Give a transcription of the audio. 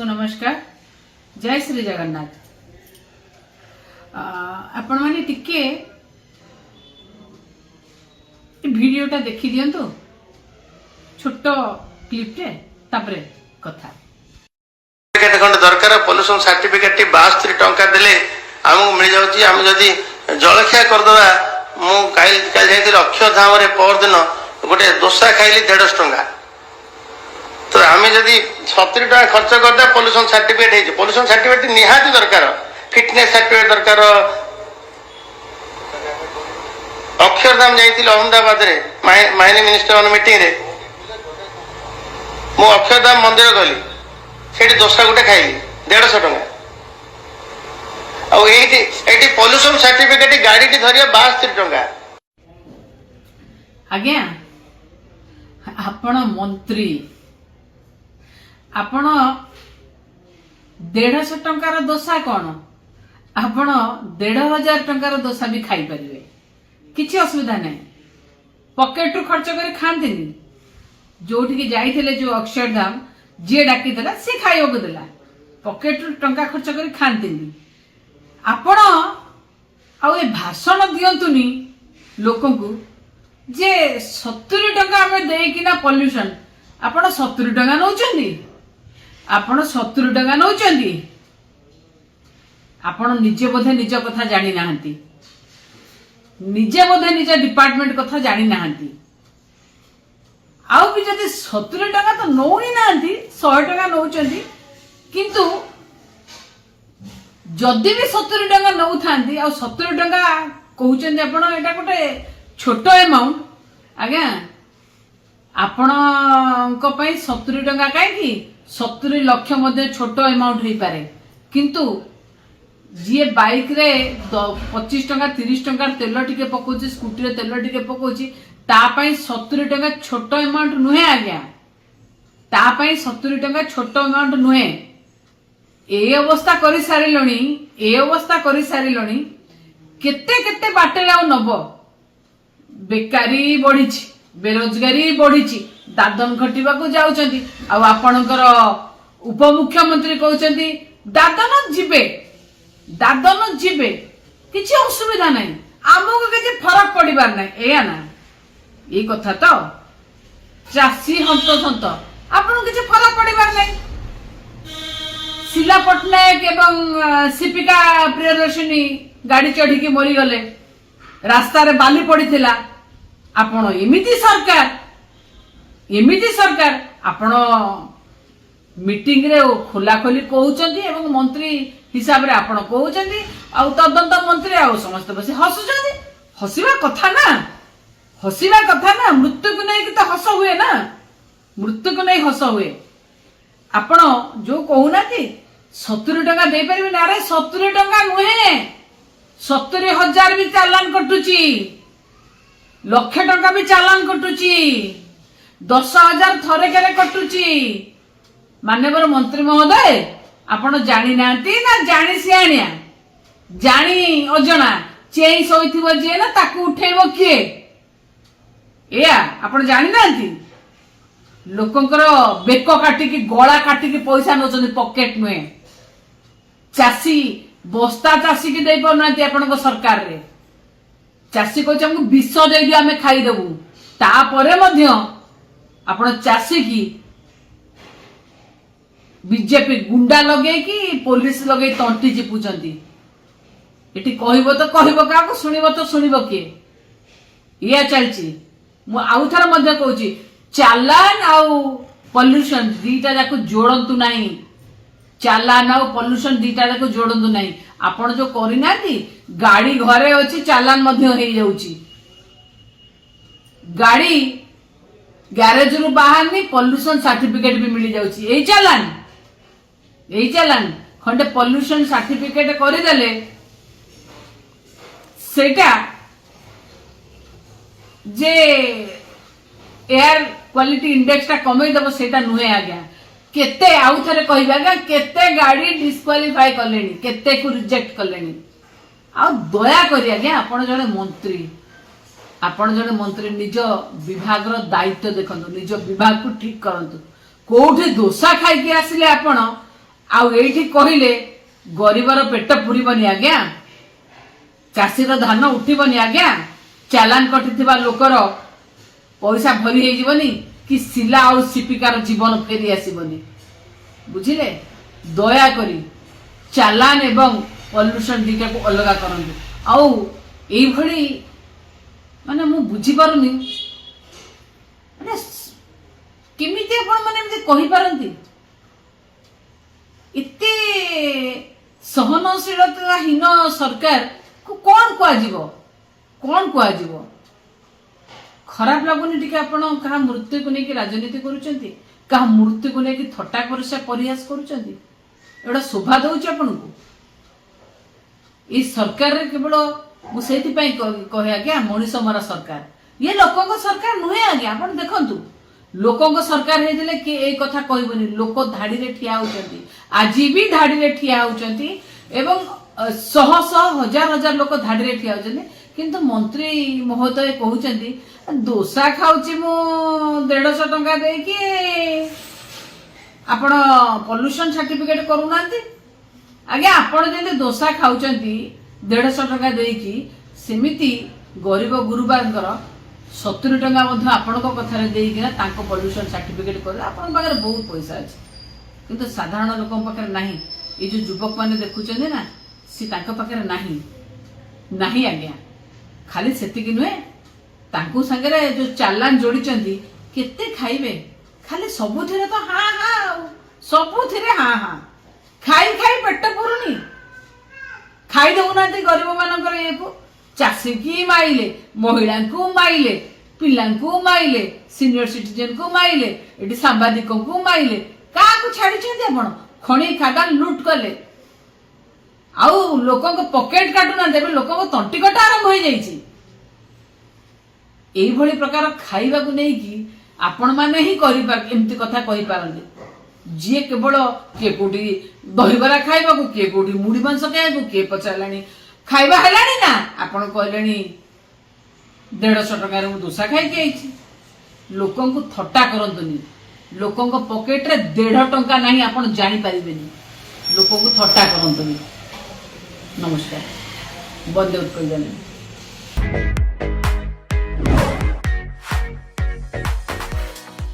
को नमस्कार। जय श्री जगन्नाथ। आपण माने टिके वीडियोटा देखि दियंतु, छोट क्लिपटे तापरे कथा दरकार पॉल्यूशन सर्टिफिकेट 72 टंका देले आमको मिल जाउची। आम जदि जलखिया करदवा मु काल जाइथिल अक्षरधाम रे परदिन गोटे दोसा खाइली 150 टंका। तो आम जदि 70 टका खर्च करदे पॉल्यूशन सर्टिफिकेट हे। पॉल्यूशन सर्टिफिकेट निहाती दरकार, फिटनेस सर्टिफिकेट दरकार। अक्षरधाम जाइथिल अहमदाबाद रे माइनिंग मिनिस्टर मीटिंग रे मु अक्षरधाम मंदिर गली, सेठी दोसा गोटे खाइली 150 टंका। एटी पॉल्यूशन सर्टिफिकेट गाड़ी की धरिया 72 टंका। आज्ञा आपण मंत्री, आपण 150 टंकार दोसा कौन, आपण 1500 टंकार दोसा भी खाई परिवे, किछि असुविधा नहीं। पॉकेट रु खर्च कर खांतिनी, जोठी जाइथिले जो अक्षरधाम जी डाकी देला सी खाइबो देला, पॉकेट रु टंका खर्च कर खांतिनी। आपण आउ ए भाषण दियंतुनी लोकंकु जे 70 टंका हमें देकिना पॉल्यूशन, आपण 70 टंका नौचंदी, आपण 70 टंका नौचंदी। आपण निजे बोधे निज कथा जानी नाहंती, निजे बोधे निज डिपार्टमेंट कथा जानी नाहंती। आउ भी जदि 70 टंका तो नौ ही नाहंती, 100 टंका नौचंदी। किंतु जदि भी 70 टंका नौ थांती आ 70 टंका कहउचंदी आपण, एटा गोटे छोट अमाउंट। आज्ञा आपण को पई 70 टंका काई 70 लाख मध्ये छोट अमाउंट हो पारे। किंतु जी बाइक रे 25 टंका 30 टंका तेल टिके पकोची, स्कूटी रे तेल टिके पकोची, ता पई 70 टंका छोट अमाउंट नुहे। आज्ञा ता पई 70 टंका छोट अमाउंट नुहे। ए अवस्था करि सारिलोनी, ए अवस्था करि सारिलोनी। केते केते बाटे आउ नबो, बेकारी बढ़ीची, बेरोजगारी बढ़ीची, दादन खटिबा को जाउचंती। आ आपणकर उपमुख्यमंत्री कहउचंती दादन जिबे, दादन जिबे, किछि असुविधा नहीं, आमको किछि फरक पड़िबार नहीं। एया ना ए कथा तो चासी हंत आपन किछि फरक पड़िबार नहीं। शिला पट्टनायक एवं शिपिका प्रियदर्शिनी गाड़ी चढ़ी की मरी गले, रास्ता रे बाली पड़ीथिला। आपण एमिति सरकार आपण मीटिंग रे खोला खोली कहउचंदी एवं मंत्री हिसाब रे आपण कहउचंदी, आ तदंत मंत्री आ समस्त बसी हसुचंदी। हसिबा कथा ना, हसिबा कथा ना। मृत्यु को नहीं कि तो हस हुए ना, मृत्यु को नहीं हस हुए। आपण जो कहूना कि 70 टंका दे परिबे ना, रे 70 टंका नुहे, 70,000 भी चालान कटुची, लक्ष टंका भी चालान कटुची, 10,000 थरे केरे कटुची। माननीय मंत्री महोदय, आपण जानी नांती ना जानी सियाणिया, जानी अजना चेई सोइथिबो जे ना ताकू उठेबो किए, एया आपण जानी नांती। लोकंकर बेक काटिकी गला काटिकी पैसा नौचंदी, पॉकेट नुहे। चासी बस्ता चासी की दे पाउनांती आपनको सरकार रे। चासी कहछ हमको विष दे दियो आमे खाई देबू, तापरे मध्य आपण चासी की बीजेपी गुंडा लगे कि पुलिस लगे तंटी चिपुचंती। एटी कहइबो तो कहइबो काको, सुनिबो तो सुनिबो किए, या चलची। मु आउ थर मध्य कहूची चालान आउ पॉल्यूशन दीटा जाको जोड़ंतु नहीं, चालान आउ पॉल्यूशन दीटा जाको जोड़ंतु नहीं। आपण जो करिनाती गाड़ी घरे अछि, चालान मध्य हेई जाउची। गाड़ी गैरेज रु बाहर नहीं, पॉल्यूशन सर्टिफिकेट भी मिल जाउची। एई चालान खंडे पॉल्यूशन सर्टिफिकेट करि देले, सेटा जे एयर क्वालिटी इंडेक्स टा कमई दबो, सेटा नुहे। आज्ञा केते आउ थरे कहिबा, आज्ञा केते गाड़ी डिस्क्वालिफाई करलेनी, केते को रिजेक्ट करलेनी। आ दया करी आज्ञा आपण जने मंत्री, आपण जने मंत्री निज विभाग रो दायित्व देखंतु, निज विभाग को ठीक करंतु। कोठे दोसा खाई के आसिले आपण आउ एठी कहिले गरीबर पेट पुरीबनी आज्ञा चाषीर धान उठिबनी आज्ञा चालान कटिथिबा लोकर पैसा भरी हे जीवनी कि सिला आउ सिपिकार जीवन फेरी आसीबनी बुझिले दया करी चालान एवं पॉल्यूशन दिका को अलगा करंतु आउ एई भली माने मु बुझी पारुनी माने केमिति आपण माने एमति कहि पारंती इते सहनशीलताहीन सरकार को कौन कुआजिबो खराब लगुनि टिके आपण कहा मृत्यु को लेकिन राजनीति करूचंती कहा मृत्यु को लेकिन थट्टा परिसा परिहास करूचंती एटा शोभा दउछ आपण को ई सरकार रे केवल मु सेति पई कहे आज्ञा मनीष मरा सरकार ये लोकों को सरकार नुहे आज्ञा आपण देखंतु लोकों को सरकार हेदिले कि ए कथा कहबनी लोक धाड़ी रे ठिया होचंती आजी भी धाड़ी रे ठिया होचंती एवं शह शह हजार हजार लोक धाड़ी रे ठिया होचंती किंतु मंत्री महोदय कहउचंती दोसा खाउची मु 150 टंका दे कि आपण पॉल्यूशन सर्टिफिकेट करूनांती आज्ञा आपण जेते दोसा खाउचंती 150 टंका दे कि सेमिति गरीब गुरुबांकर 70 टंका मध्य आपण को कथारे देइकिना तांको पॉल्यूशन सर्टिफिकेट कर आपण पाखरे बहुत पैसा अछि किंतु साधारण लोकन पाखरे नाही ए जो युवक माने देखुचंदी ना सी तांको पाखरे नाही आज्ञा खाली सेति कि नुहे तांको संगे जो चालान जोड़ीचंदी केते खाइबे खाली सबुथिरे तो हां हां सबुथिरे हां हां खाई खाई पेट पुरुनी खाई दउनाते गरीब मानकर ए को चाषी की माइले महिला को माइले पिला को माइले सीनियर सिटीजन को माइले एटी सांबादिकों को माइले का को छाड़ी छथि आपण खणी खादान लूट कले आउ लोकों को पॉकेट काटू ना देबे लोकों को तंटी कटा आरंभ हो जाईची एई भली प्रकार खाइबा को नै कि आपण माने ही करि पार एम्ति कथा कहि पारंदी जे केवल के कोटी दहीबरा खाइबा को के कोटी मुड़ी मांस खाइबा को के पचालानी खाइबा हलानी ना आपण कहलेनी 150 टका रे दोसा खाइ के आइछि लोकों को थट्टा करंतुनी लोकों को पॉकेट रे 1.5 टंका नाही आपण जानि परिबेनी लोकों को थट्टा करंतुनी नमस्कार बंदे उत्कल जाने